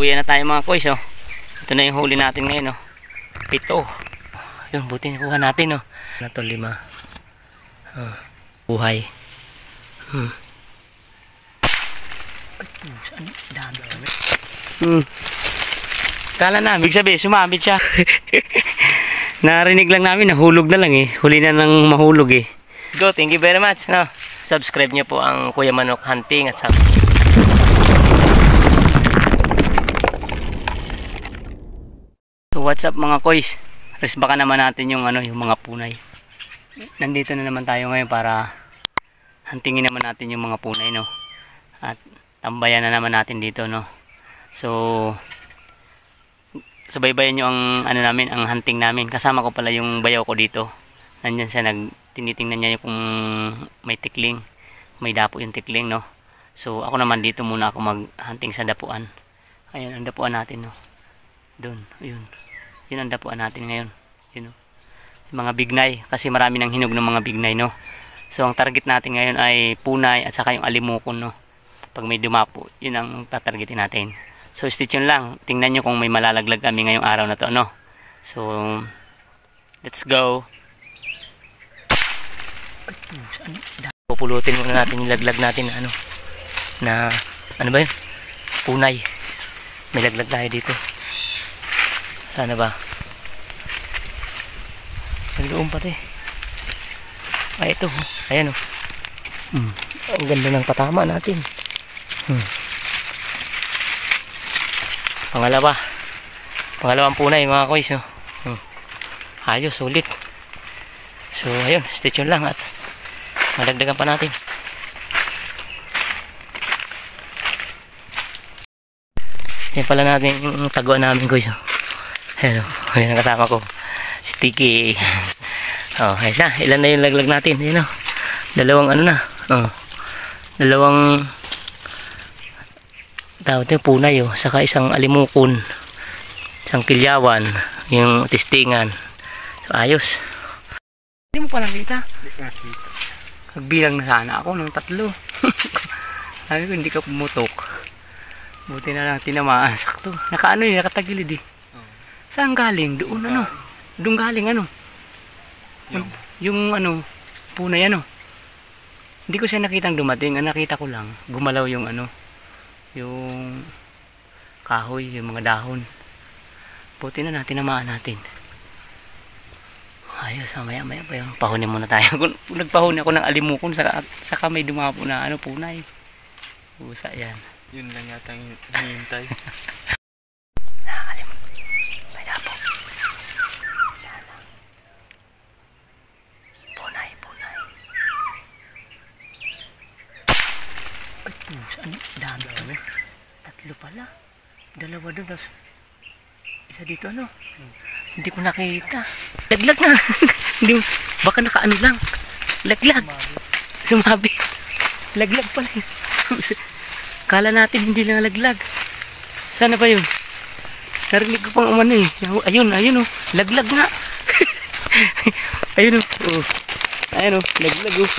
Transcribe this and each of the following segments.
Uwi na tayo mga koys, oh. Ito na yung huli natin ngayon, oh. 7. Yun, buti nakuha natin, oh. Na to 5. Buhay. Saan? Dami. Kala namin, sabi, sumabit siya. Narinig lang namin, nahulog na lang eh. Huli na nang mahulog eh. Go, thank you very much. No? Subscribe nyo po ang Kuya Manok Hunting at subscribe. So what's up mga koys? Resbaka naman natin yung yung mga punay. Nandito na naman tayo ngayon para huntingin naman natin yung mga punay, no. At tambayan na naman natin dito, no. So subaybayan nyo ang namin, ang hunting namin. Kasama ko pala yung bayaw ko dito. Nandiyan siya, tinitingnan niya kung may tikling, may dapo yung tikling, no. So ako naman dito muna ako mag-hunting sa dapuan. Ayun ang dapuan natin, no. Doon, ayun. Yun ang dapuan natin ngayon. Yun, no. Yung mga bignay, kasi marami nang hinog ng mga bignay, no. So ang target natin ngayon ay punay at saka yung alimukon, no. Pag may dumapo, yun ang tatargetin natin. So stay tuned lang. Tingnan nyo kung may malalaglag kami ngayong araw na to, no. So let's go. Pupulutin muna natin yung laglag natin na ano ba yun? Punay. May laglag tayo dito. Sana ba? Nagdoon pa rin. Ay ito. Ayan o. Ang ganda ng patama natin. Pangalawang punay mga koys, oh. Ayos, sulit. So ayun, stay tuned lang at madagdagan pa natin. Yan pala natin yung taguan namin, guys, oh. Ayan, oh. Ayan ang kasama ko, si Tiki. Oh, ayos na, ilan na yung laglag natin. Ayan, oh. Dalawang dalawang tawag yung punay, oh. Saka isang alimukon, isang kilyawan, yung tistingan. So ayos. Hindi mo pa nakita? Nagbilang na sana ako ng 3. Sabi ko hindi ka pumutok. Buti na lang tinamaan. Sakto. Nakatagilid eh. Saan galing? Doon Doon galing yung punay Hindi ko siya nakitang dumating. Ang nakita ko lang, gumalaw yung yung kahoy, yung mga dahon. Buti na tinamaan natin. Ayos, maya pa yung pahunin muna tayo. Kung nagpahuni ako ng alimukon, saka may dumapo na punay. Usa yan. Yun lang yata yung hinihintay. Nakakalimut. May dapo. Punay. Ay, saan? Dami. 3 pala. 2 doon, tapos isa dito, Hindi ko nakita. Laglag na. Hindi, baka nakaano lang. Laglag. Sumabi. Laglag pala yun. Kala natin hindi lang laglag. Sana ba yun? Narinig ko pang eh. Ayun oh. Laglag nga. Ayun oh. Ayun oh. Laglag oh.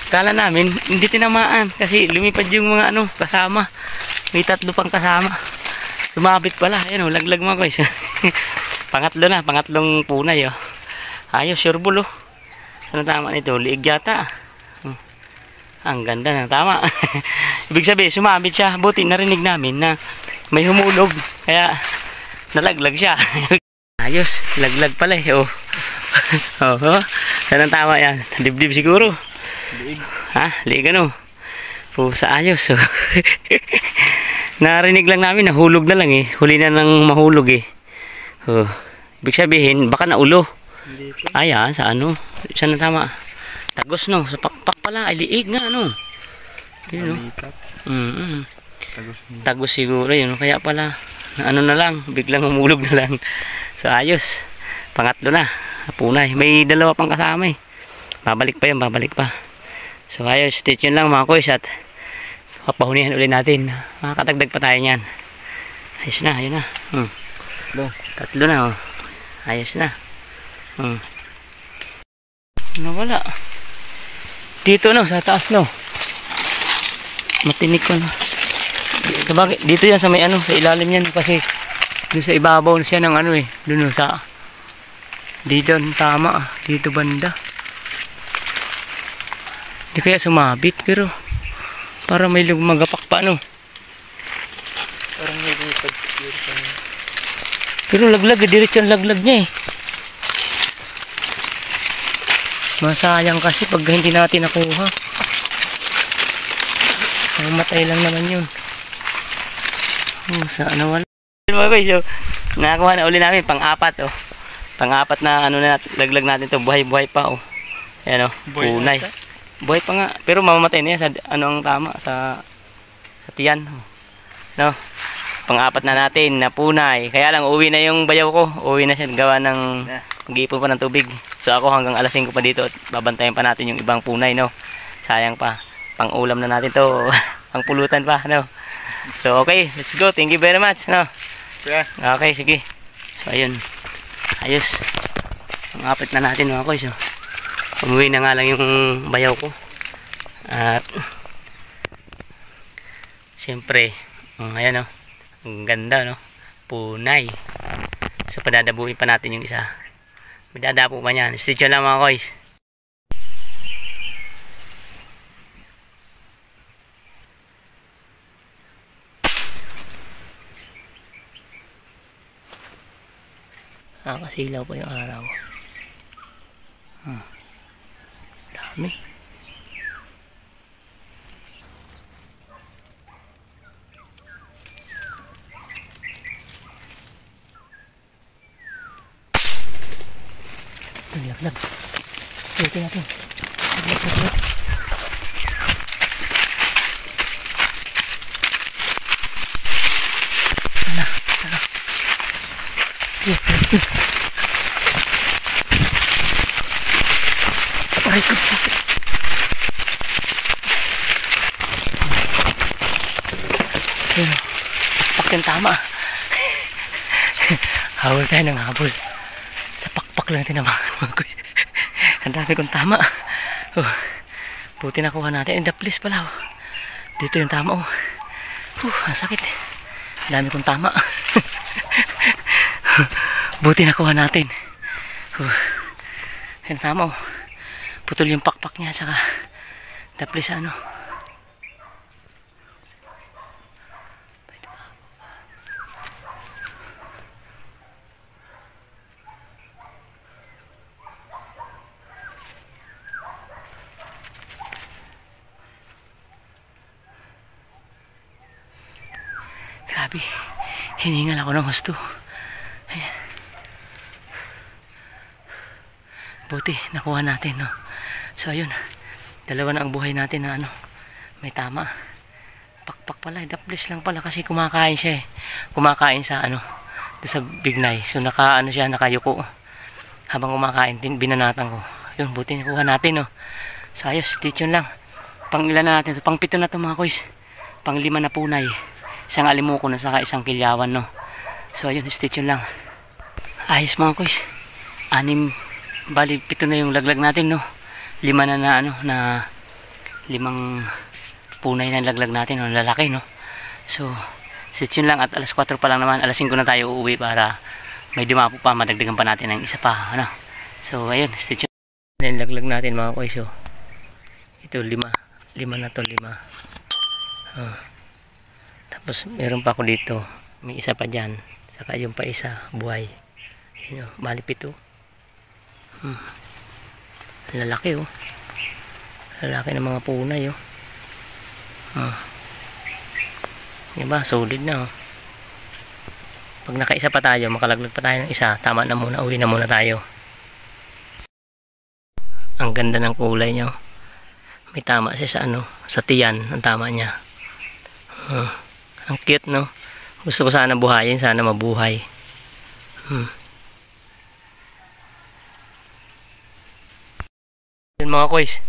Kala namin hindi tinamaan kasi lumipad yung mga kasama. May 3 pang kasama. Sumabit pala. Ayun oh, laglag mga guys. Pangatlong punay, oh. Ayos, sure bull, oh. Ano tama nito? Liig yata. Ang ganda ng tama. Ibig sabihin, sumabit siya. Buti narinig namin na may humulog. Kaya nalaglag siya. Ayos, laglag pala eh, oh. Saan ang tama yan? Dibdib siguro. Liig. Ha? Liig Pusa, ayos, oh. Narinig lang namin, nahulog na lang eh. Huli na nang mahulog eh. Oh. Ibig sabihin, baka naulo. Ay, sa Saan na tama? Tagos, no? Sa pakpak pala. Ay, liig nga, Yun, Tagos siguro, yun. Kaya pala, na lang, biglang humulog na lang. So, ayos. Pangatlo na. Punay. May 2 pang kasama eh. Babalik pa. So, ayos. Stay tuned lang mga koys at papahunihan ulit natin. Makakatagdag pa tayo niyan. Ayos na, ayun na. 3 na, oh. Ayos na. Nawala. Dito, sa taas, Matinik ko, Sabagay, dito yan sa may ano, sa ilalim yan kasi doon sa ibabaw siya ng ano eh, doon sa dito tama, dito banda. Di kaya sumabit pero para may lumagapak pa ano. Parang may lipad. Pero laglag, diretso ang laglag niya eh. Masayang kasi pag hindi natin nakuha. Mamatay lang naman yun. Sana wala. Mga guys, so, nakakuha na uli namin pang-apat oh. Pang-apat na ano na laglag natin to, buhay-buhay pa oh. Ayan oh, punay. Buhay pa nga, pero mamamatay na yan sa ano ang tama sa tiyan. No. Pang-apat na natin na punay. Kaya lang uwi na yung bayaw ko. Uwi na siya gawa ng mag-iipon pa ng tubig. So ako hanggang alas 5 pa dito at babantayan pa natin yung ibang punay, no. Sayang pa. Pang-ulam na natin to. Pang-pulutan pa, no. So okay, let's go. Thank you very much, no. Yeah. Okay, sige. So ayun. Ayos. Pang-apat na natin mga koys. Umuwi na nga lang yung bayaw ko. At siyempre, ayan no. Ang ganda no. Punay. So padadabuhin pa natin yung isa. May dadapo pa niyan. Stitch lang mga koys. Nakakasilaw pa yung araw. Dami. Laglag. Ito natin. Laglag. Ala. Aray ko. Pakpak yung tama. Habol tayo ng habol. Sa pakpak lang tinamangan mga guys. Ang dami kong tama. Buti nakuha natin. The place pala. Dito yung tama. Ang sakit. Ang dami kong tama. Buti nakuha natin. Yung tama. Putol yung pakpak niya. Saka the place ano. Grabe, hiningal ako ng husto. Ayan. Buti, nakuha natin, no? So, ayun, dalawa na ang buhay natin na ano, may tama. Pakpak pala, daplis lang pala kasi kumakain siya eh. Kumakain sa ano, sa bignay. So, ano siya, nakayuko. Habang kumakain, binanatan ko. Yun, buti nakuha natin, no? So, ayos, stitch yun lang. Pang ilan na natin ito? Pang 7 na ito mga koys. Pang 5 na punay. Isang alimuko na saka isang kilyawan no. So ayun, stitch yun lang. Ayos mga koys. 6, bali 7 na yung laglag natin no. 5 na ano na 5 punay na laglag natin no, lalaki no. So stitch yun lang at alas 4 pa lang naman, alas 5 na tayo uuwi para may dumapo pa, madagdagan pa natin ng isa pa ano. So ayun, stitch yun. Laglag natin mga koys. So ito 5 na to, 5. Tapos meron pa ako dito, may isa pa dyan, saka yung pa isa buhay. Yun, bali 7. Lalaki oh, lalaki ng mga punay oh. Diba, solid na oh. Pag nakaisa pa tayo, makalaglag pa tayo ng isa, tama na muna, uwi na muna tayo. Ang ganda ng kulay niya oh. May tama siya sa ano, sa tiyan, ang tama niya. Ang cute no. Gusto ko sana buhayin, sana mabuhay. Yun mga koys,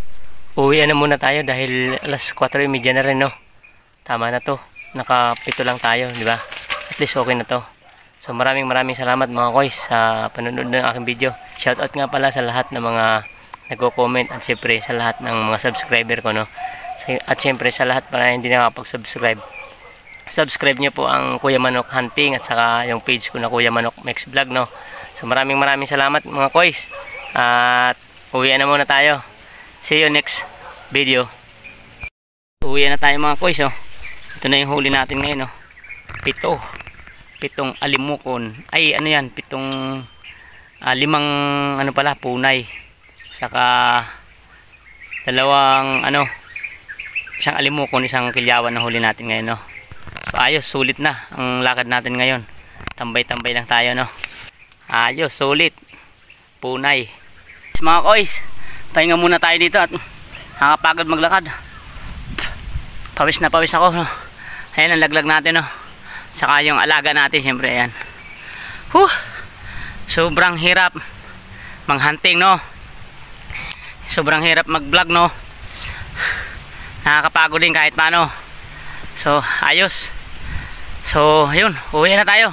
uwi na muna tayo dahil alas 4:30 na rin no. Tama na to, naka 7 lang tayo, di ba? At least okay na to. So maraming salamat mga koys sa panonood ng aking video. Shoutout nga pala sa lahat ng mga nagko-comment at syempre sa lahat ng mga subscriber ko no. At syempre sa lahat pala hindi nakapag-subscribe. subscribe nyo po ang Kuya Manok Hunting at saka yung page ko na Kuya Manok Mix Vlog, no. So maraming salamat mga koys. At uwian na muna tayo. See you next video. Uwian na tayo mga koys, oh. Ito na yung huli natin ngayon, oh. 7 alimukon. Ay ano yan, 5 ano pala, punay. Saka 2 isang alimukon, isang kilyawan na huli natin ngayon, no. So ayos, sulit na ang lakad natin ngayon. Tambay-tambay lang tayo, no. Ayos, sulit. Punay. Mga koys, pahinga muna tayo dito at nakakapagod maglakad. Pawis na pawis ako, no. Ayan ang laglag natin, no. Saka yung alaga natin, syempre, ayan. Sobrang hirap mag-hunting, no. Sobrang hirap mag-vlog, no. Nakakapagod din kahit paano. So ayos. So yun, uwi na tayo.